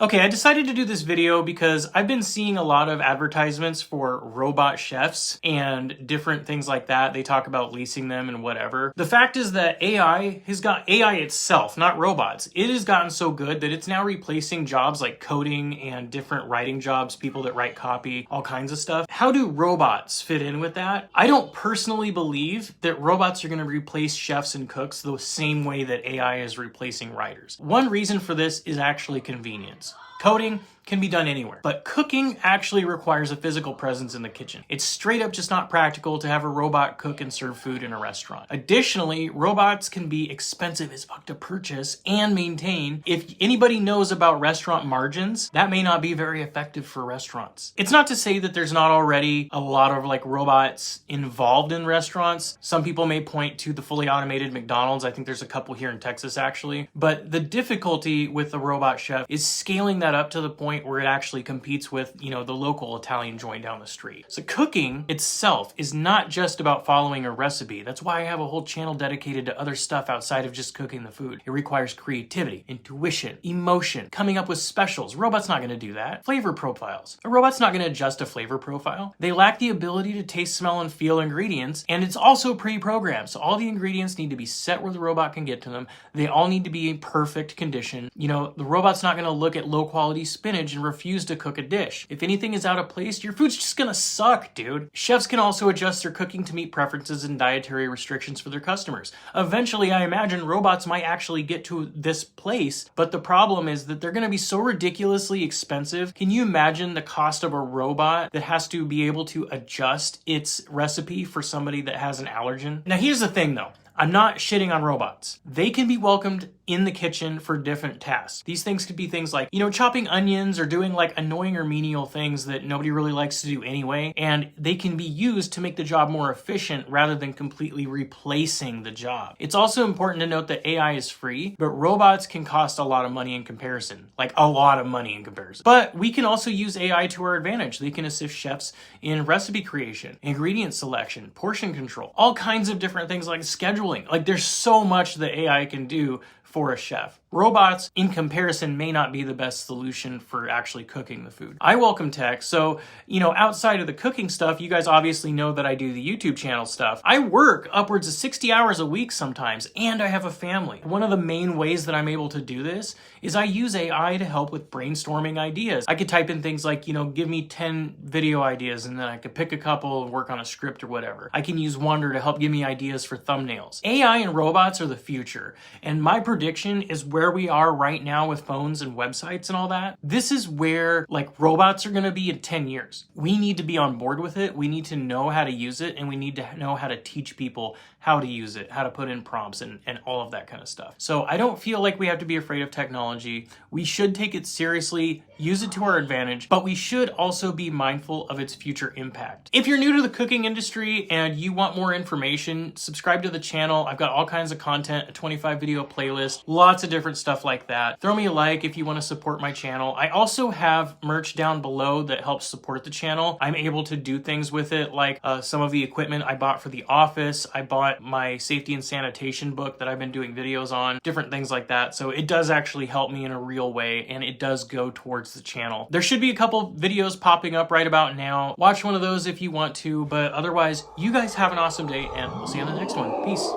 Okay, I decided to do this video because I've been seeing a lot of advertisements for robot chefs and different things like that. They talk about leasing them and whatever. The fact is that AI itself, not robots. It has gotten so good that it's now replacing jobs like coding and different writing jobs, people that write copy, all kinds of stuff. How do robots fit in with that? I don't personally believe that robots are going to replace chefs and cooks the same way that AI is replacing writers. One reason for this is actually convenience. Coding can be done anywhere, but cooking actually requires a physical presence in the kitchen. It's straight up just not practical to have a robot cook and serve food in a restaurant. Additionally, robots can be expensive as fuck to purchase and maintain. If anybody knows about restaurant margins, that may not be very effective for restaurants. It's not to say that there's not already a lot of robots involved in restaurants. Some people may point to the fully automated McDonald's. I think there's a couple here in Texas actually. But the difficulty with the robot chef is scaling that up to the point where it actually competes with, the local Italian joint down the street. So cooking itself is not just about following a recipe. That's why I have a whole channel dedicated to other stuff outside of just cooking the food. It requires creativity, intuition, emotion, coming up with specials. Robot's not going to do that. Flavor profiles. A robot's not going to adjust a flavor profile. They lack the ability to taste, smell, and feel ingredients, and it's also pre-programmed. So all the ingredients need to be set where the robot can get to them. They all need to be in perfect condition. The robot's not going to look at low quality spinach and refuse to cook a dish. If anything is out of place, your food's just gonna suck, dude. Chefs can also adjust their cooking to meet preferences and dietary restrictions for their customers. Eventually, I imagine robots might actually get to this place, but the problem is that they're gonna be so ridiculously expensive. Can you imagine the cost of a robot that has to be able to adjust its recipe for somebody that has an allergen? Now, here's the thing though. I'm not shitting on robots. They can be welcomed in the kitchen for different tasks. These things could be things like, chopping onions or doing annoying or menial things that nobody really likes to do anyway. And they can be used to make the job more efficient rather than completely replacing the job. It's also important to note that AI is free, but robots can cost a lot of money in comparison. A lot of money in comparison. But we can also use AI to our advantage. They can assist chefs in recipe creation, ingredient selection, portion control, all kinds of different things like scheduling. There's so much that AI can do for a chef. Robots, in comparison, may not be the best solution for actually cooking the food. I welcome tech, so, outside of the cooking stuff, you guys obviously know that I do the YouTube channel stuff. I work upwards of 60 hours a week sometimes, and I have a family. One of the main ways that I'm able to do this is I use AI to help with brainstorming ideas. I could type in things like, give me 10 video ideas, and then I could pick a couple and work on a script or whatever. I can use Wonder to help give me ideas for thumbnails. AI and robots are the future, and my prediction is where we are right now with phones and websites and all that. This is where robots are going to be in 10 years. We need to be on board with it. We need to know how to use it, and we need to know how to teach people how to use it, how to put in prompts and all of that kind of stuff. So I don't feel like we have to be afraid of technology. We should take it seriously, use it to our advantage, but we should also be mindful of its future impact. If you're new to the cooking industry and you want more information, subscribe to the channel. I've got all kinds of content, a 25 video playlist, lots of different stuff like that. Throw me a like if you want to support my channel. I also have merch down below that helps support the channel. I'm able to do things with it, like some of the equipment I bought for the office. I bought my safety and sanitation book that I've been doing videos on, different things like that. So it does actually help me in a real way, and it does go towards the channel. There should be a couple videos popping up right about now. Watch one of those if you want to, but otherwise, you guys have an awesome day, and we'll see you on the next one. Peace.